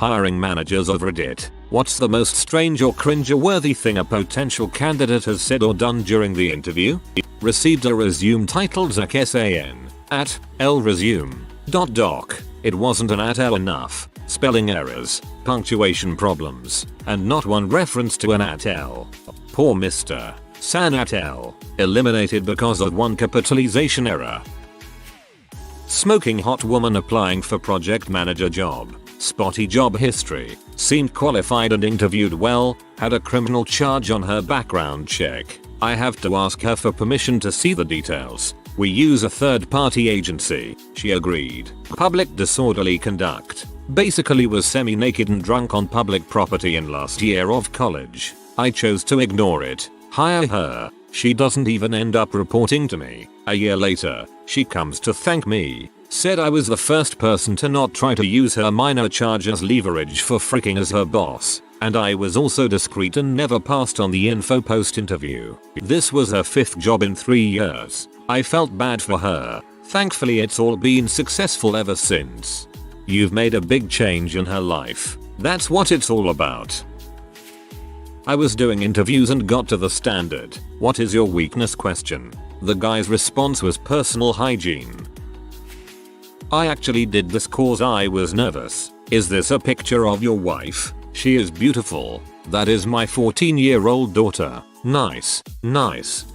Hiring managers of Reddit. What's the most strange or cringe-worthy thing a potential candidate has said or done during the interview? Received a resume titled ZAKSAN at lresume.doc. It wasn't an @l enough. Spelling errors, punctuation problems, and not one reference to an @l. Poor Mr. San @l. Eliminated because of one capitalization error. Smoking hot woman applying for project manager job. Spotty job history. Seemed qualified and interviewed well. Had a criminal charge on her background check. I have to ask her for permission to see the details. We use a third-party agency. She agreed. Public disorderly conduct. Basically was semi-naked and drunk on public property in last year of college. I chose to ignore it. Hire her. She doesn't even end up reporting to me. A year later, she comes to thank me. Said I was the first person to not try to use her minor charge as leverage for freaking as her boss. And I was also discreet and never passed on the info post interview. This was her 5th job in 3 years. I felt bad for her. Thankfully it's all been successful ever since. You've made a big change in her life. That's what it's all about. I was doing interviews and got to the standard "What is your weakness?" question. The guy's response was personal hygiene. I actually did this cause I was nervous. Is this a picture of your wife? She is beautiful. That is my 14-year-old daughter. Nice. Nice.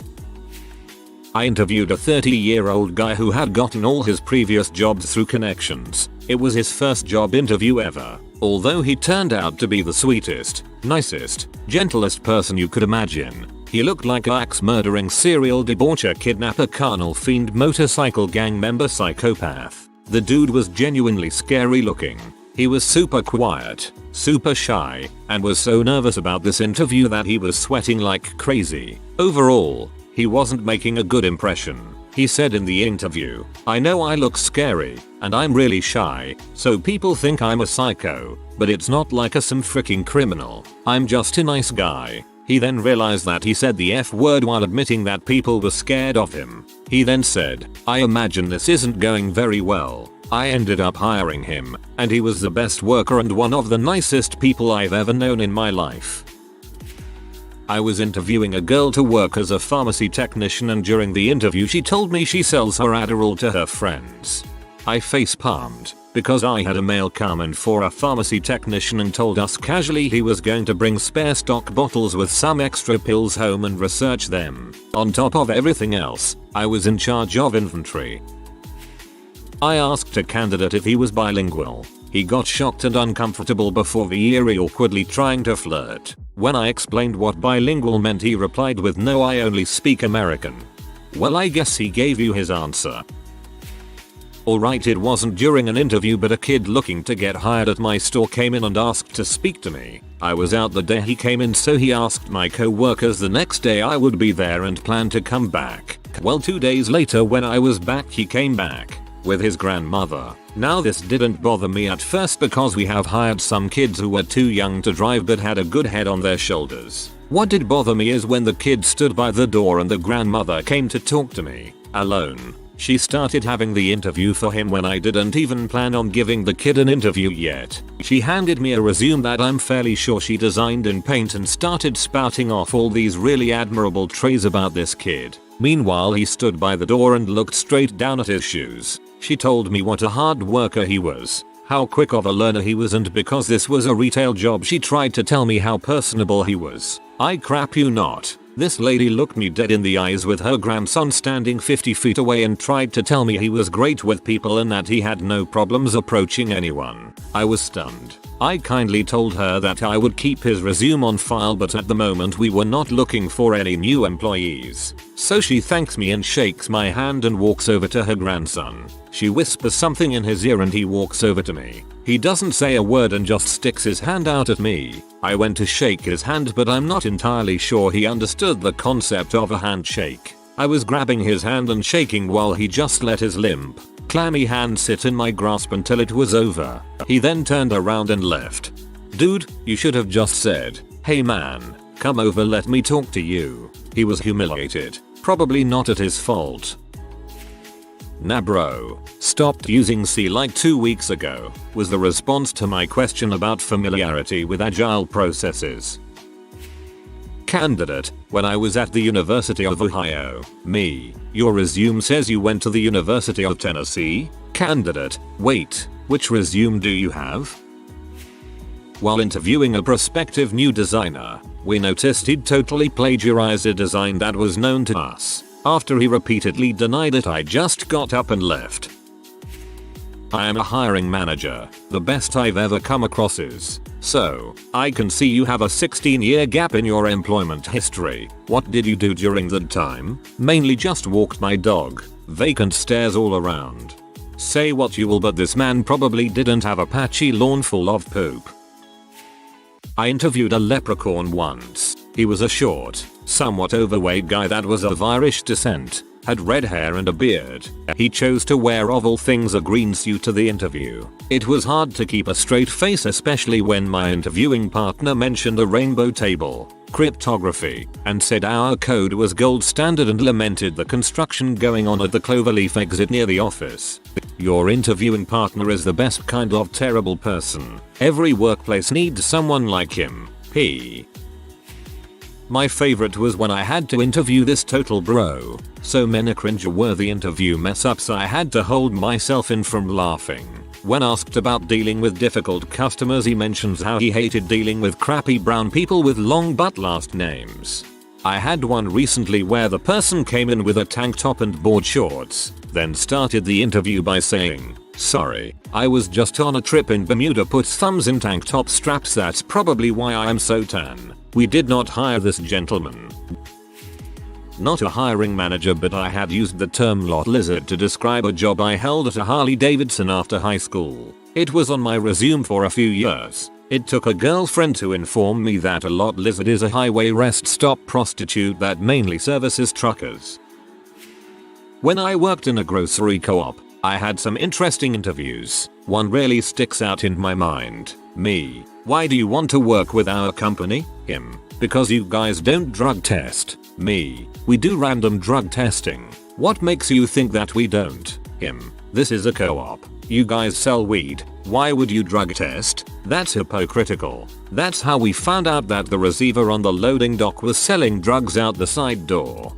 I interviewed a 30-year-old guy who had gotten all his previous jobs through connections. It was his first job interview ever. Although he turned out to be the sweetest, nicest, gentlest person you could imagine, he looked like an axe-murdering serial debaucher, kidnapper, carnal fiend, motorcycle gang member, psychopath. The dude was genuinely scary looking. He was super quiet, super shy, and was so nervous about this interview that he was sweating like crazy. Overall, he wasn't making a good impression. He said in the interview, "I know I look scary, and I'm really shy, so people think I'm a psycho, but it's not like some freaking criminal. I'm just a nice guy." He then realized that he said the F word while admitting that people were scared of him. He then said, "I imagine this isn't going very well." I ended up hiring him, and he was the best worker and one of the nicest people I've ever known in my life. I was interviewing a girl to work as a pharmacy technician, and during the interview she told me she sells her Adderall to her friends. I face-palmed, because I had a male come in for a pharmacy technician and told us casually he was going to bring spare stock bottles with some extra pills home and research them. On top of everything else, I was in charge of inventory. I asked a candidate if he was bilingual. He got shocked and uncomfortable before the eerie awkwardly trying to flirt. When I explained what bilingual meant, he replied with, "No, I only speak American." Well, I guess he gave you his answer. Alright, it wasn't during an interview, but a kid looking to get hired at my store came in and asked to speak to me. I was out the day he came in, so he asked my co-workers the next day I would be there and planned to come back. Well, 2 days later when I was back, he came back with his grandmother. Now this didn't bother me at first because we have hired some kids who were too young to drive but had a good head on their shoulders. What did bother me is when the kid stood by the door and the grandmother came to talk to me, alone. She started having the interview for him when I didn't even plan on giving the kid an interview yet. She handed me a resume that I'm fairly sure she designed in Paint and started spouting off all these really admirable traits about this kid. Meanwhile, he stood by the door and looked straight down at his shoes. She told me what a hard worker he was, how quick of a learner he was, and because this was a retail job she tried to tell me how personable he was. I crap you not. This lady looked me dead in the eyes with her grandson standing 50 feet away and tried to tell me he was great with people and that he had no problems approaching anyone. I was stunned. I kindly told her that I would keep his resume on file, but at the moment we were not looking for any new employees. So she thanks me and shakes my hand and walks over to her grandson. She whispers something in his ear and he walks over to me. He doesn't say a word and just sticks his hand out at me. I went to shake his hand, but I'm not entirely sure he understood the concept of a handshake. I was grabbing his hand and shaking while he just let his limp, clammy hand sit in my grasp until it was over. He then turned around and left. Dude, you should have just said, "Hey man, come over, let me talk to you." He was humiliated. Probably not at his fault. Nah bro, stopped using C like 2 weeks ago, was the response to my question about familiarity with agile processes. Candidate, when I was at the University of Ohio. Me, your resume says you went to the University of Tennessee? Candidate, wait, which resume do you have? While interviewing a prospective new designer, we noticed he'd totally plagiarized a design that was known to us. After he repeatedly denied it, I just got up and left. I am a hiring manager. The best I've ever come across is, so, I can see you have a 16-year gap in your employment history. What did you do during that time? Mainly just walked my dog. Vacant stares all around. Say what you will, but this man probably didn't have a patchy lawn full of poop. I interviewed a leprechaun once. He was a short, somewhat overweight guy that was of Irish descent, had red hair and a beard. He chose to wear of all things a green suit to the interview. It was hard to keep a straight face, especially when my interviewing partner mentioned a rainbow table, cryptography, and said our code was gold standard and lamented the construction going on at the Cloverleaf exit near the office. Your interviewing partner is the best kind of terrible person. Every workplace needs someone like him. P. My favorite was when I had to interview this total bro. So many cringe-worthy interview mess-ups I had to hold myself in from laughing. When asked about dealing with difficult customers, he mentions how he hated dealing with crappy brown people with long but last names. I had one recently where the person came in with a tank top and board shorts, then started the interview by saying, "Sorry, I was just on a trip in Bermuda, puts thumbs in tank top straps, that's probably why I am so tan. We did not hire this gentleman." Not a hiring manager, but I had used the term lot lizard to describe a job I held at a Harley Davidson after high school. It was on my resume for a few years. It took a girlfriend to inform me that a lot lizard is a highway rest stop prostitute that mainly services truckers. When I worked in a grocery co-op, I had some interesting interviews. One really sticks out in my mind. Me, why do you want to work with our company? Him, because you guys don't drug test. Me, we do random drug testing. What makes you think that we don't? Him, this is a co-op. You guys sell weed. Why would you drug test? That's hypocritical. That's how we found out that the receiver on the loading dock was selling drugs out the side door.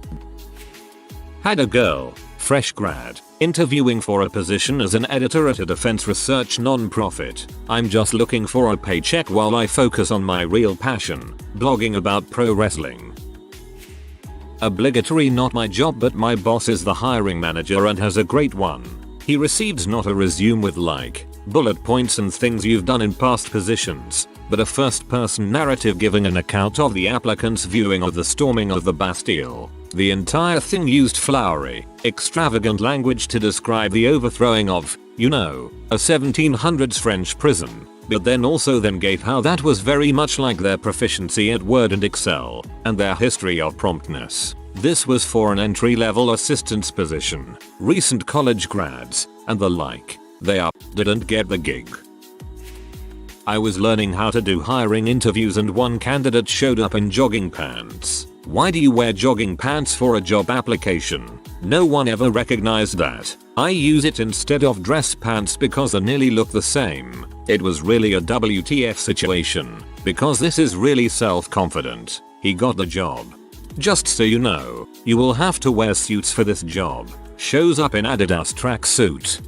Had a girl, fresh grad, interviewing for a position as an editor at a defense research non-profit. I'm just looking for a paycheck while I focus on my real passion, blogging about pro wrestling. Obligatory, not my job, but my boss is the hiring manager and has a great one. He receives not a resume with like bullet points and things you've done in past positions, but a first-person narrative giving an account of the applicant's viewing of the storming of the Bastille. The entire thing used flowery, extravagant language to describe the overthrowing of, a 1700s French prison, but then gave how that was very much like their proficiency at Word and Excel, and their history of promptness. This was for an entry-level assistant's position, recent college grads, and the like. They didn't get the gig. I was learning how to do hiring interviews and one candidate showed up in jogging pants. Why do you wear jogging pants for a job application? No one ever recognized that. I use it instead of dress pants because they nearly look the same. It was really a WTF situation, because this is really self-confident. He got the job. Just so you know, you will have to wear suits for this job. Shows up in Adidas tracksuit.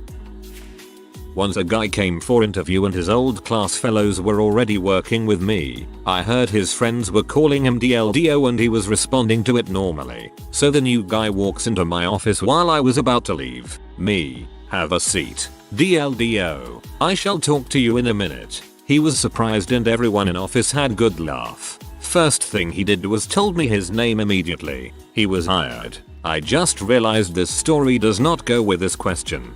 Once a guy came for interview and his old class fellows were already working with me. I heard his friends were calling him DLDO and he was responding to it normally. So the new guy walks into my office while I was about to leave. Me, have a seat. DLDO, I shall talk to you in a minute. He was surprised and everyone in office had good laugh. First thing he did was told me his name immediately. He was hired. I just realized this story does not go with this question.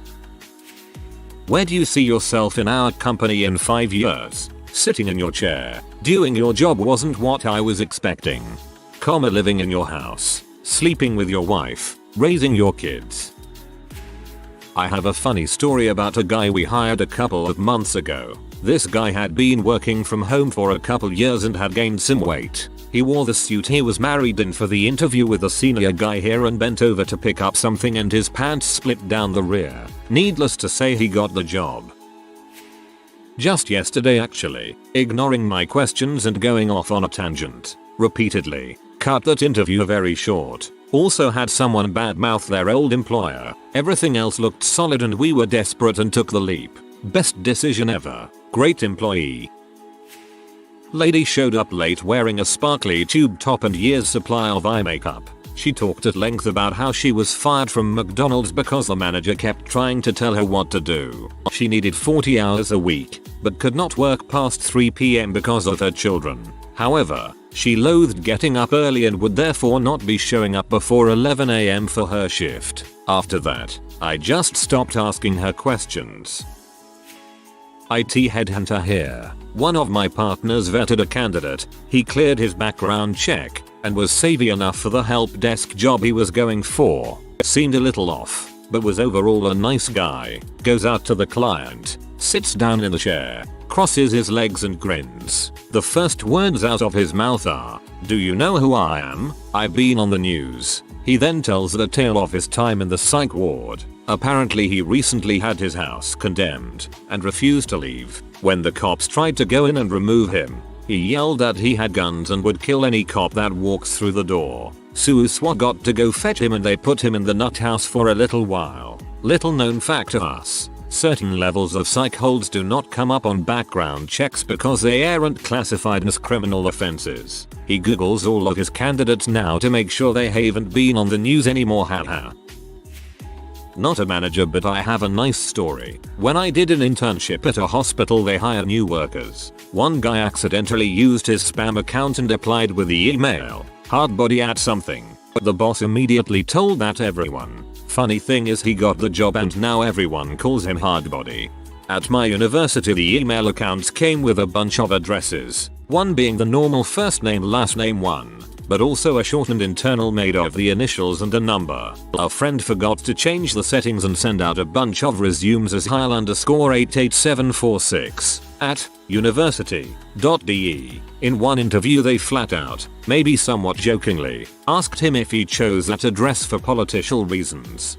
Where do you see yourself in our company in 5 years? Sitting in your chair, doing your job wasn't what I was expecting. Living in your house, sleeping with your wife, raising your kids. I have a funny story about a guy we hired a couple of months ago. This guy had been working from home for a couple years and had gained some weight. He wore the suit he was married in for the interview with a senior guy here and bent over to pick up something and his pants split down the rear. Needless to say, he got the job. Just yesterday actually, ignoring my questions and going off on a tangent. Repeatedly. Cut that interview very short. Also had someone badmouth their old employer. Everything else looked solid and we were desperate and took the leap. Best decision ever. Great employee. Lady showed up late wearing a sparkly tube top and year's supply of eye makeup. She talked at length about how she was fired from McDonald's because the manager kept trying to tell her what to do. She needed 40 hours a week, but could not work past 3 p.m. because of her children. However, she loathed getting up early and would therefore not be showing up before 11 a.m. for her shift. After that, I just stopped asking her questions. IT headhunter here. One of my partners vetted a candidate. He cleared his background check and was savvy enough for the help desk job he was going for. Seemed a little off, but was overall a nice guy. Goes out to the client, sits down in the chair, crosses his legs and grins. The first words out of his mouth are, "Do you know who I am? I've been on the news." He then tells the tale of his time in the psych ward. Apparently he recently had his house condemned and refused to leave. When the cops tried to go in and remove him, he yelled that he had guns and would kill any cop that walks through the door. SWAT got to go fetch him and they put him in the nut house for a little while. Little known fact to us. Certain levels of psych holds do not come up on background checks because they aren't classified as criminal offenses. He googles all of his candidates now to make sure they haven't been on the news anymore, haha. Not a manager, but I have a nice story. When I did an internship at a hospital, they hire new workers. One guy accidentally used his spam account and applied with the email "hardbody at something." The boss immediately told that everyone. Funny thing is he got the job and now everyone calls him Hardbody. At my university the email accounts came with a bunch of addresses, one being the normal first name last name one, but also a shortened internal made of the initials and a number. Our friend forgot to change the settings and send out a bunch of resumes as Heil_88746 at university.de. In one interview they flat out, maybe somewhat jokingly, asked him if he chose that address for political reasons.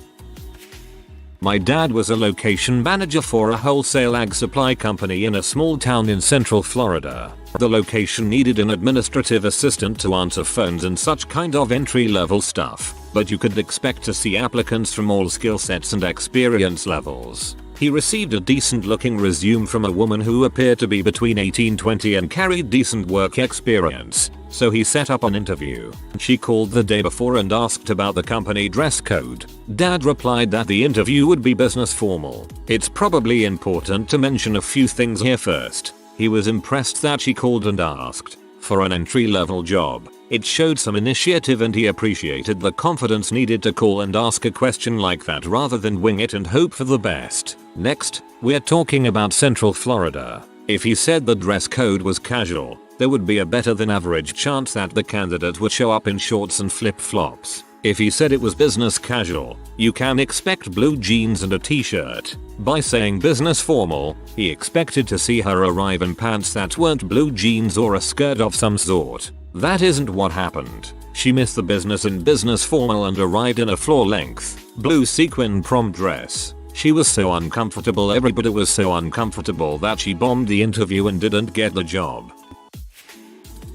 My dad was a location manager for a wholesale ag supply company in a small town in central Florida. The location needed an administrative assistant to answer phones and such kind of entry-level stuff, but you could expect to see applicants from all skill sets and experience levels. He received a decent-looking resume from a woman who appeared to be between 18-20 and carried decent work experience, so he set up an interview. She called the day before and asked about the company dress code. Dad replied that the interview would be business formal. It's probably important to mention a few things here first. He was impressed that she called and asked. For an entry-level job, it showed some initiative and he appreciated the confidence needed to call and ask a question like that rather than wing it and hope for the best. Next, we're talking about Central Florida. If he said the dress code was casual, there would be a better than average chance that the candidate would show up in shorts and flip-flops. If he said it was business casual, you can expect blue jeans and a t-shirt. By saying business formal, he expected to see her arrive in pants that weren't blue jeans or a skirt of some sort. That isn't what happened. She missed the business in business formal and arrived in a floor-length, blue sequin prom dress. She was so uncomfortable, everybody was so uncomfortable that she bombed the interview and didn't get the job.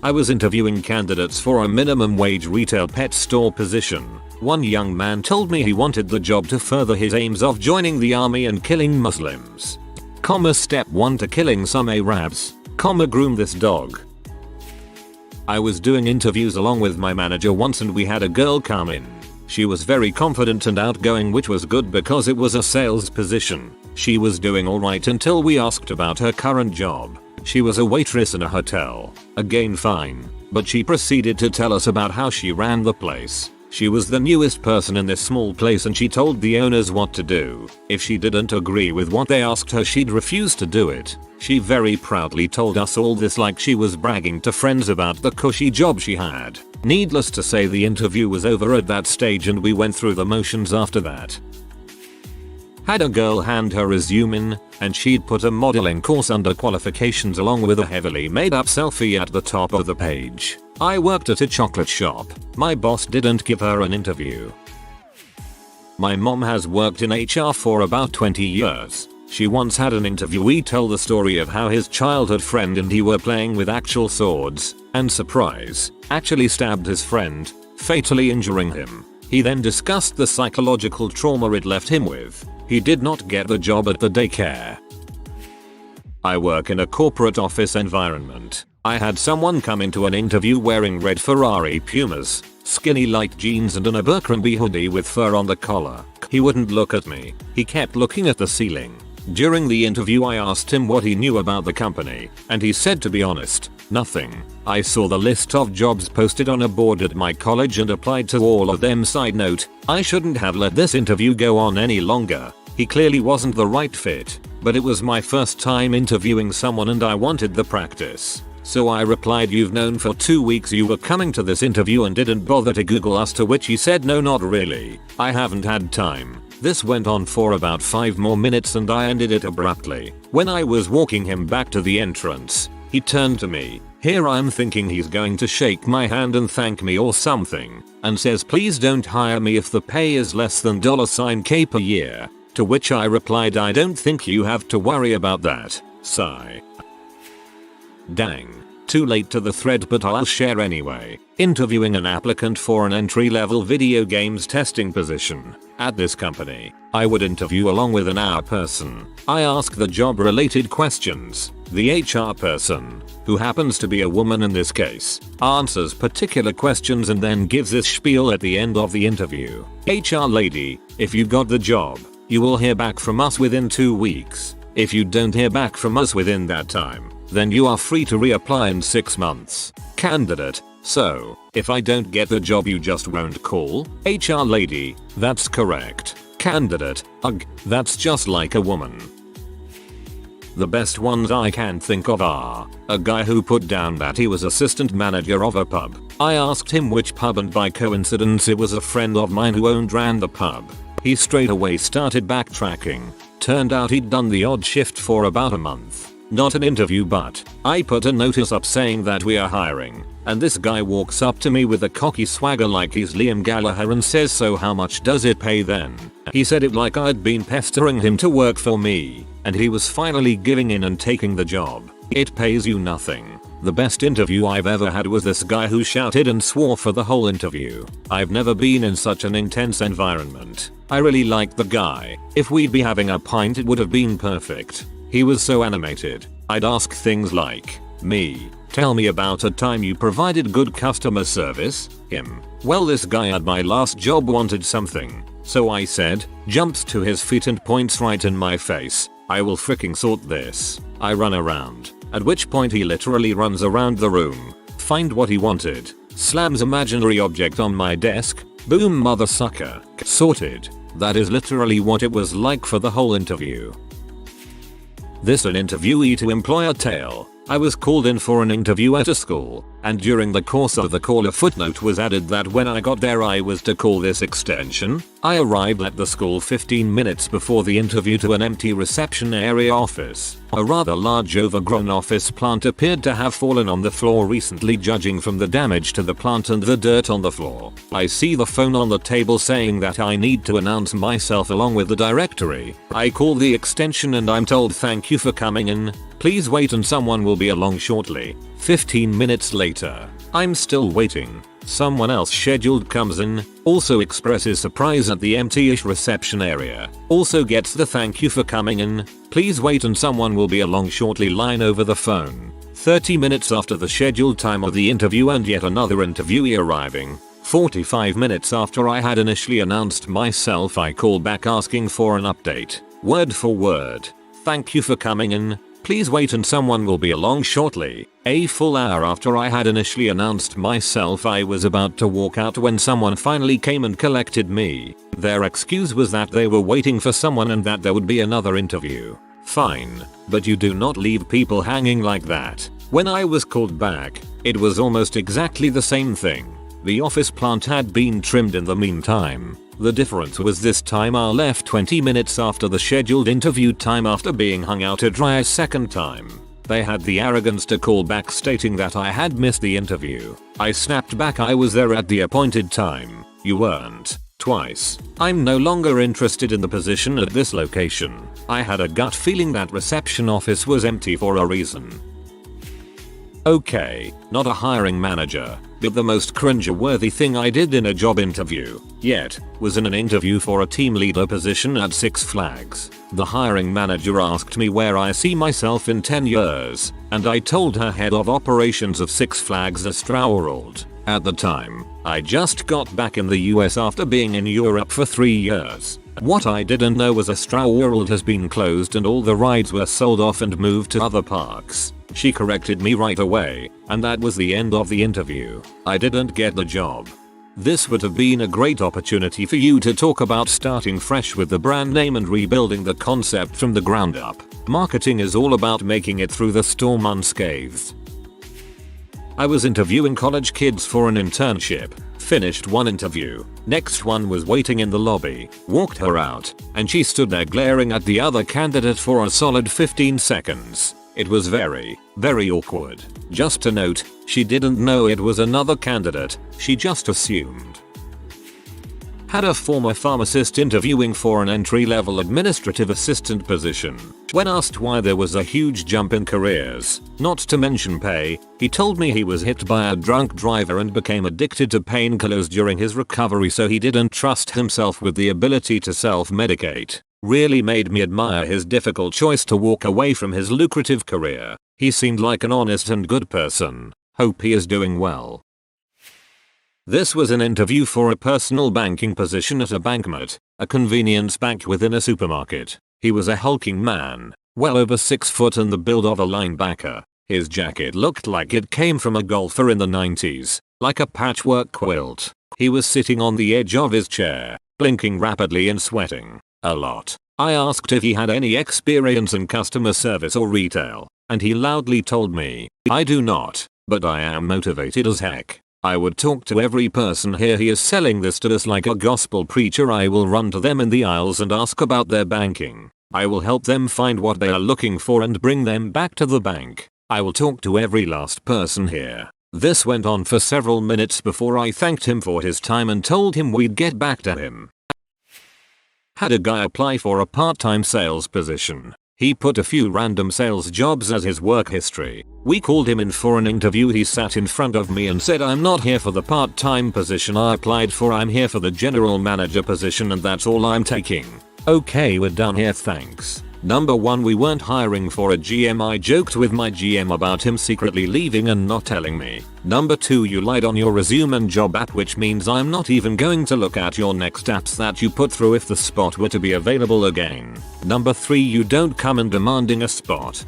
I was interviewing candidates for a minimum wage retail pet store position. One young man told me he wanted the job to further his aims of joining the army and killing Muslims. Step 1 to killing some Arabs. Groom this dog. I was doing interviews along with my manager once and we had a girl come in. She was very confident and outgoing, which was good because it was a sales position. She was doing alright until we asked about her current job. She was a waitress in a hotel. Again fine, but she proceeded to tell us about how she ran the place. She was the newest person in this small place and she told the owners what to do. If she didn't agree with what they asked her, she'd refuse to do it. She very proudly told us all this like she was bragging to friends about the cushy job she had. Needless to say, the interview was over at that stage and we went through the motions after that. Had a girl hand her resume in, and she'd put a modeling course under qualifications along with a heavily made up selfie at the top of the page. I worked at a chocolate shop. My boss didn't give her an interview. My mom has worked in HR for about 20 years. She once had an interviewee tell the story of how his childhood friend and he were playing with actual swords, and surprise, actually stabbed his friend, fatally injuring him. He then discussed the psychological trauma it left him with. He did not get the job at the daycare. I work in a corporate office environment. I had someone come into an interview wearing red Ferrari Pumas, skinny light jeans and an Abercrombie hoodie with fur on the collar. He wouldn't look at me. He kept looking at the ceiling. During the interview I asked him what he knew about the company, and he said, to be honest, nothing. I saw the list of jobs posted on a board at my college and applied to all of them. Side note, I shouldn't have let this interview go on any longer. He clearly wasn't the right fit, but it was my first time interviewing someone and I wanted the practice. So I replied, "You've known for 2 weeks you were coming to this interview and didn't bother to Google us," to which he said, "No, not really. I haven't had time." This went on for about 5 more minutes and I ended it abruptly. When I was walking him back to the entrance, he turned to me. Here I'm thinking he's going to shake my hand and thank me or something, and says, "Please don't hire me if the pay is less than $K per year." To which I replied, "I don't think you have to worry about that." Sigh. Dang. Too late to the thread, but I'll share anyway. Interviewing an applicant for an entry-level video games testing position. At this company, I would interview along with an HR person. I ask the job-related questions. The HR person, who happens to be a woman in this case, answers particular questions and then gives this spiel at the end of the interview. HR lady, if you got the job, you will hear back from us within 2 weeks. If you don't hear back from us within that time, then you are free to reapply in 6 months. Candidate, so, if I don't get the job you just won't call? HR lady, that's correct. Candidate, ugh, that's just like a woman. The best ones I can think of are a guy who put down that he was assistant manager of a pub. I asked him which pub and by coincidence it was a friend of mine who ran the pub. He straight away started backtracking. Turned out he'd done the odd shift for about a month. Not an interview, but I put a notice up saying that we are hiring, and this guy walks up to me with a cocky swagger like he's Liam Gallagher and says, "So how much does it pay then?" He said it like I'd been pestering him to work for me, and he was finally giving in and taking the job. It pays you nothing. The best interview I've ever had was this guy who shouted and swore for the whole interview. I've never been in such an intense environment. I really liked the guy. If we'd be having a pint it would have been perfect. He was so animated. I'd ask things like, "Me, tell me about a time you provided good customer service." Him, "Well, this guy at my last job wanted something. So I said," jumps to his feet and points right in my face, "I will freaking sort this." I run around, at which point he literally runs around the room, find what he wanted, slams imaginary object on my desk, boom mother sucker, sorted. That is literally what it was like for the whole interview. This an interviewee to employer tale. I was called in for an interview at a school, and during the course of the call a footnote was added that when I got there I was to call this extension. I arrived at the school 15 minutes before the interview to an empty reception area office. A rather large overgrown office plant appeared to have fallen on the floor recently, judging from the damage to the plant and the dirt on the floor. I see the phone on the table saying that I need to announce myself along with the directory. I call the extension and I'm told, "Thank you for coming in. Please wait and someone will be along shortly." 15 minutes later, I'm still waiting. Someone else scheduled comes in, also expresses surprise at the empty-ish reception area, also gets the "Thank you for coming in, please wait and someone will be along shortly" line over the phone. 30 minutes after the scheduled time of the interview and yet another interviewee arriving. 45 minutes after I had initially announced myself I call back asking for an update. Word for word. "Thank you for coming in. Please wait and someone will be along shortly." A full hour after I had initially announced myself I was about to walk out when someone finally came and collected me. Their excuse was that they were waiting for someone and that there would be another interview. Fine, but you do not leave people hanging like that. When I was called back, it was almost exactly the same thing. The office plant had been trimmed in the meantime. The difference was this time I left 20 minutes after the scheduled interview time after being hung out to dry a second time. They had the arrogance to call back stating that I had missed the interview. I snapped back, I was there at the appointed time. You weren't. Twice. I'm no longer interested in the position at this location. I had a gut feeling that reception office was empty for a reason. Okay, not a hiring manager, but the most cringe-worthy thing I did in a job interview yet was in an interview for a team leader position at Six Flags. The hiring manager asked me where I see myself in 10 years, and I told her head of operations of Six Flags Strangest. At the time, I just got back in the US after being in Europe for 3 years. What I didn't know was Strangest has been closed and all the rides were sold off and moved to other parks. She corrected me right away, and that was the end of the interview. I didn't get the job. This would have been a great opportunity for you to talk about starting fresh with the brand name and rebuilding the concept from the ground up. Marketing is all about making it through the storm unscathed. I was interviewing college kids for an internship. Finished one interview. Next one was waiting in the lobby. Walked her out, and she stood there glaring at the other candidate for a solid 15 seconds. It was very, very awkward. Just to note, she didn't know it was another candidate, she just assumed. Had a former pharmacist interviewing for an entry-level administrative assistant position. When asked why there was a huge jump in careers, not to mention pay, he told me he was hit by a drunk driver and became addicted to painkillers during his recovery, so he didn't trust himself with the ability to self-medicate. Really made me admire his difficult choice to walk away from his lucrative career. He seemed like an honest and good person. Hope he is doing well. This was an interview for a personal banking position at a bankmat, a convenience bank within a supermarket. He was a hulking man, well over 6 foot and the build of a linebacker. His jacket looked like it came from a golfer in the 90s, like a patchwork quilt. He was sitting on the edge of his chair, blinking rapidly and sweating a lot. I asked if he had any experience in customer service or retail, and he loudly told me, "I do not, but I am motivated as heck. I would talk to every person here. He is selling this to us like a gospel preacher. I will run to them in the aisles and ask about their banking. I will help them find what they are looking for and bring them back to the bank. I will talk to every last person here." This went on for several minutes before I thanked him for his time and told him we'd get back to him. Had a guy apply for a part-time sales position. He put a few random sales jobs as his work history. We called him in for an interview. He sat in front of me and said, "I'm not here for the part-time position I applied for. I'm here for the general manager position and that's all I'm taking." Okay, we're done here, thanks. Number 1, we weren't hiring for a GM. I joked with my GM about him secretly leaving and not telling me. Number 2, you lied on your resume and job app, which means I'm not even going to look at your next apps that you put through if the spot were to be available again. Number 3, you don't come in demanding a spot.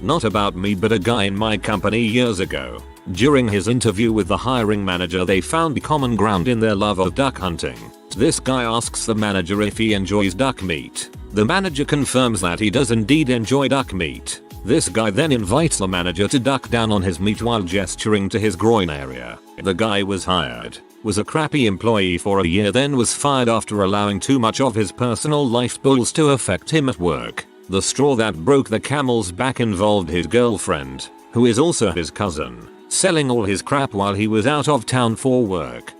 Not about me, but a guy in my company years ago. During his interview with the hiring manager, they found common ground in their love of duck hunting. This guy asks the manager if he enjoys duck meat. The manager confirms that he does indeed enjoy duck meat. This guy then invites the manager to duck down on his meat while gesturing to his groin area. The guy was hired, was a crappy employee for a year, then was fired after allowing too much of his personal life bulls to affect him at work. The straw that broke the camel's back involved his girlfriend, who is also his cousin, selling all his crap while he was out of town for work.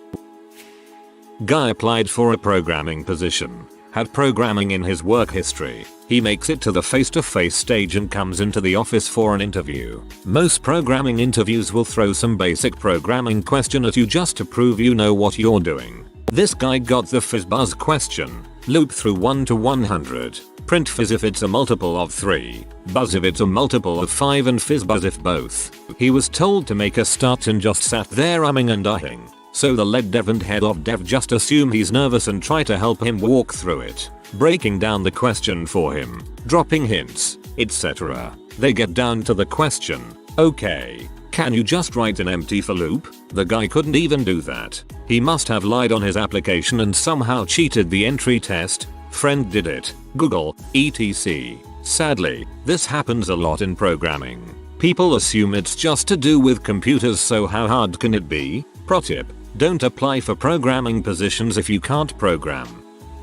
Guy applied for a programming position. Had programming in his work history. He makes it to the face-to-face stage and comes into the office for an interview. Most programming interviews will throw some basic programming question at you just to prove you know what you're doing. This guy got the fizz-buzz question. Loop through 1 to 100. Print fizz if it's a multiple of 3. Buzz if it's a multiple of 5 and fizz-buzz if both. He was told to make a start and just sat there umming and ahhing. So the lead dev and head of dev just assume he's nervous and try to help him walk through it, breaking down the question for him, dropping hints, etc. They get down to the question. "Okay, can you just write an empty for loop?" The guy couldn't even do that. He must have lied on his application and somehow cheated the entry test. Friend did it. Google, etc. Sadly, this happens a lot in programming. People assume it's just to do with computers, so how hard can it be? Pro tip: don't apply for programming positions if you can't program.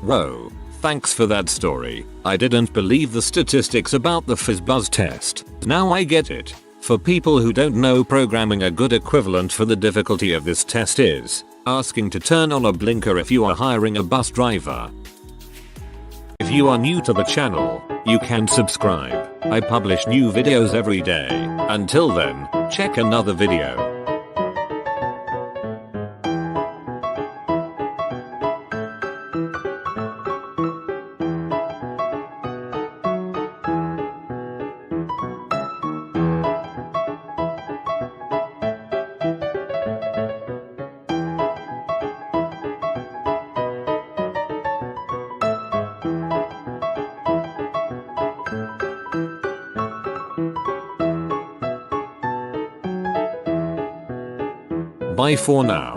Whoa. Thanks for that story. I didn't believe the statistics about the FizzBuzz test. Now I get it. For people who don't know programming, a good equivalent for the difficulty of this test is asking to turn on a blinker if you are hiring a bus driver. If you are new to the channel, you can subscribe. I publish new videos every day. Until then, check another video. Bye for now.